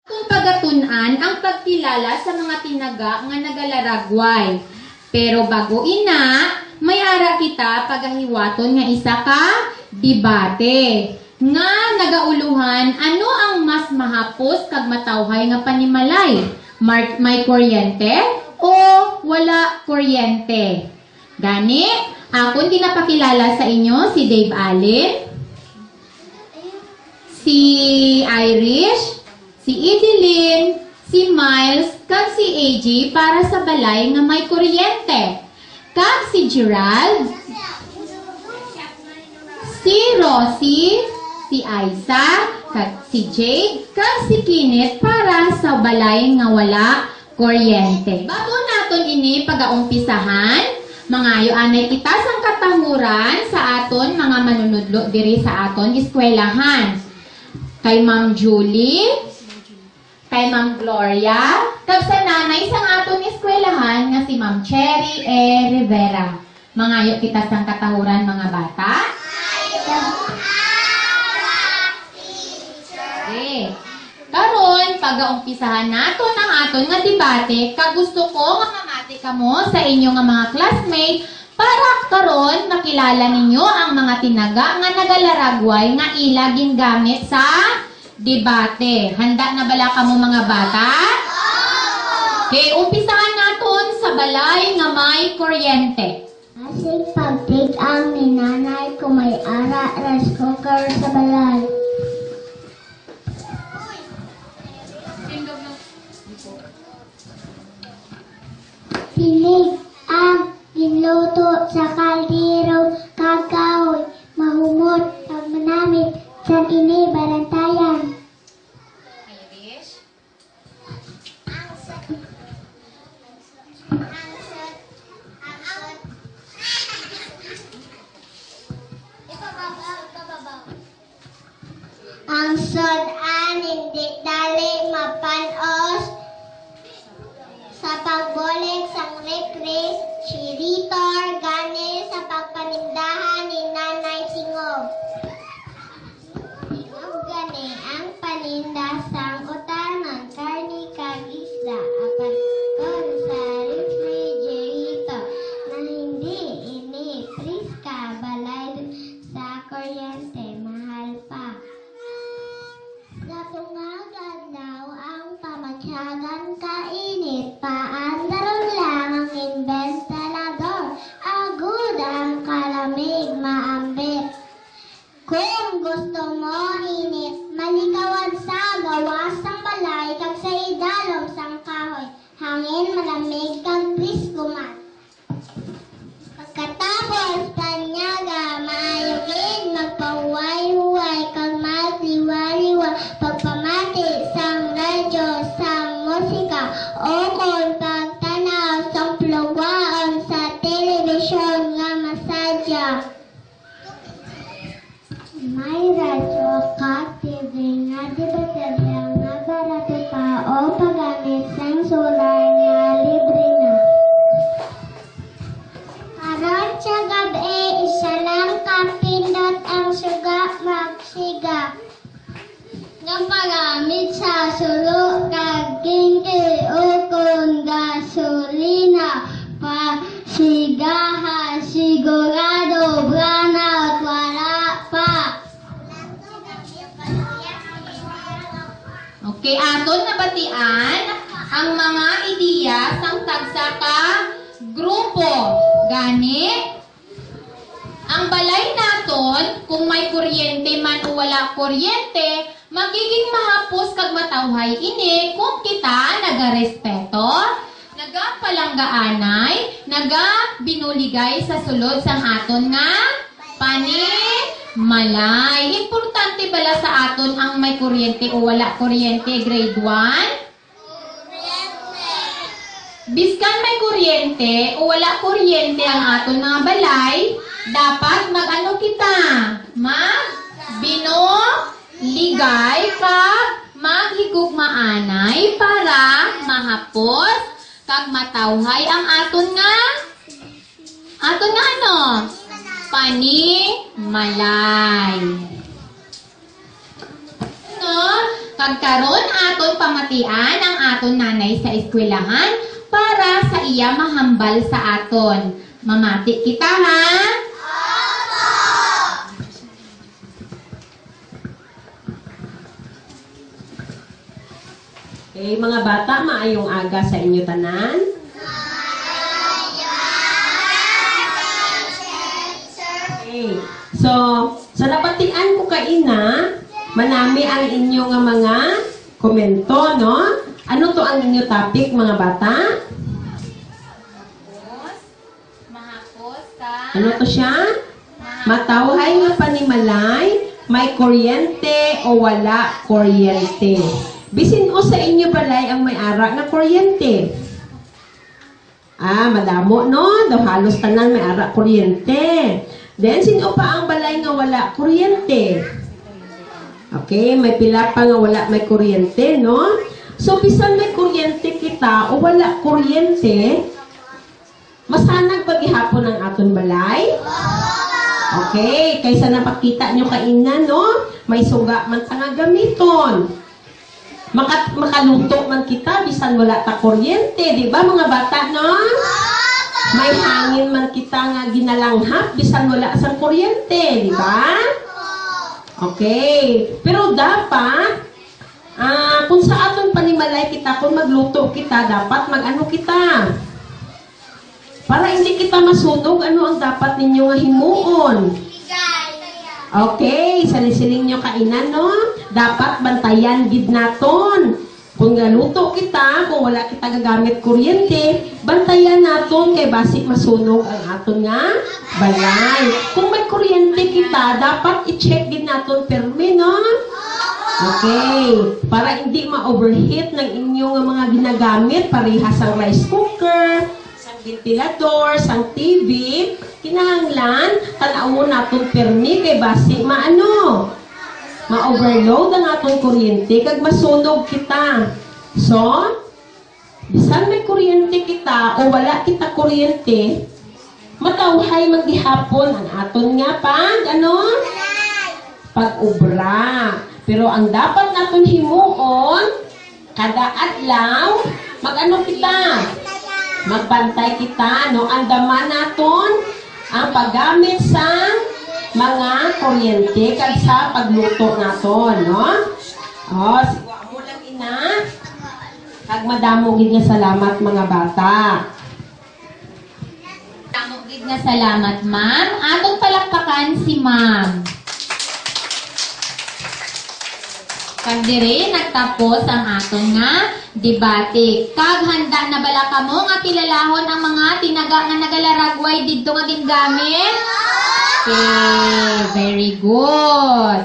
Kung pagatunan ang pagkilala sa mga tinaga nga nagalaragway. Pero bago ina, may ara kita pagahiwaton nga isa ka debate. Nga nagauluhan, ano ang mas mahapos kag matawhay nga panimalay? May kuryente o wala kuryente? Gani, akong dinapakilala sa inyo si Dave Allen, si Irish, si Edeline, si Miles, kag si AJ para sa balay nga may kuryente. Kag si Gerald, si Rosie, si Aiza, kag si Jade, kag si Kenneth para sa balay nga wala kuryente. Bago naton ini pagaumpisahan, mangayo anay kita sang katahuran sa aton mga manunudlo diri sa aton eskwelahan. Kay Ma'am Julie, kay Ma'am Gloria, kag sa nanay sang aton eskwelahan nga si Ma'am Cherry Rivera. Mangayo kita sang katahuran mga bata. Okay. Karon pagaumpisahan naton ang aton nga debate, kag gusto ko nga mamati kamo sa inyo nga mga classmate para karon makilala ninyo ang mga tinaga nga nagalaragway nga ila gingamit sa debate. Handa na bala kamo mga bata? Okay, umpisahan naton sa balay nga may kuryente. Asig pagtig ang ninanay ko may ara rice cooker sa balay. Sinig ang ginluto sa kaldero kagaoy mahumot pag manamit sa ini barantayan. Irish. Ang sodan hindi dali mapanos sa pagboling sang repre, chiritor, gani sa pagpanindahan ni Nanay Singob. Singob gani ang paninda sang utanan, karni kag isda, apat kon sa refrigerator na hindi ini priska balay sa kuryente, mahal pa. Sa tungagan daw ang pamatyagan kainit, paandaron lang ang inventalador, agud ang kalamig maambit. Kung gusto mo init, malikawan sa gawas sang balay, kag sa idalom sang kahoy, hangin malamig kag prisko man. Pagkatapos panyaga, maayogin, magpahuway-huway, kag matliwa-liwa, pagpamati sang radyo, sang musika, o kung pagtanaw sang plugwaon sa telebisyon nga masadya. May radyo ka TV nga di baterya nga barato pa o paggamit sang solar nga libre na. Karon sa gabi, isa lang kapindot ang suga magsiga. Nga pagamit sa sulo kag kingkil o kung gasolina. Pasigahan sigurado brownout wala pa. Okay, aton nabatian ang mga ideya sang tagsa ka grupo. Gani, ang balay naton, kung may kuryente man o wala kuryente, magiging mahapos kag matawhay ini kung kita nagarespeto, nagapalanggaanay, nagabinuligay sa sulod sang aton nga panimalay. Importante bala sa aton ang may kuryente o wala kuryente, grade 1? Biskan may kuryente o wala kuryente ang aton mga balay, dapat mag-ano kita? Mag-binuligay ka, maghigugmaanay para mahapos kag matawhay ang aton nga ano? Panimalay. no? Kagkaroon aton pamatian ang aton nanay sa eskwelahan para sa iya mahambal sa aton. Mamati kita, ha? Okay, mga bata, maayong aga sa inyo tanan. Okay. So, sa nabatian ko kaina, manami ang inyo nga mga komento, no? Ano to ang inyo topic, mga bata? Mahakos ka. Ano to siya? Matawhay nga panimalay, may kuryente o wala kuryente. Bisin o sa inyo balay ang may ara na kuryente. Madamo, no? Daw halos tanan may ara kuryente. Then, sino pa ang balay nga wala kuryente? Okay, may pila pa nga wala may kuryente, no? So, bisan may kuryente kita o wala kuryente, masanag paghihapon ang aton balay? Okay, kaysa napakita nyo kaina, no? May suga man ta nga gamiton. Makaluto man kita, bisan wala ta kuryente, di ba mga bata, no? May hangin man kita nga ginalanghap, bisan wala sa kuryente, di ba? Okay. Pero dapat, kung sa aton panimalay kita, kung magluto kita, dapat mag-ano kita. Para hindi kita masunog, ano ang dapat ninyo nga himuon? Okay, salisiling nyo kainan, no? Dapat bantayan gid naton. Kung galuto kita, kung wala kita gagamit kuryente, bantayan naton kay basi masunog ang aton nga balay. Kung may kuryente kita, dapat i-check din naton permi, no? Okay, para hindi ma-overheat ng inyong mga ginagamit, parehas ang rice cooker, sang ventilador, sang TV, kinahanglan, tanawon naton permi kay basi ma-overload ang atong kuryente kag masunog kita. So, bisan may kuryente kita o wala kita kuryente, matawhay maghihapon ang aton nga pag-ubra. Pero ang dapat naton himuon, kada adlaw, kita? Magbantay kita, no? Andaman naton ang paggamit sa mga kuryente kag sa pagluto naton, no? Sigwa mo lang ina. Kag madamo gid nga salamat mga bata. Madamo gid nga salamat, ma'am. Atong palakpakan si ma'am. Kag dire nagtapos ang aton nga debate. Kag handa na bala kamo nga kilalahon ang mga tinaga nga nagalaragway didto nga gingamit? Okay, very good.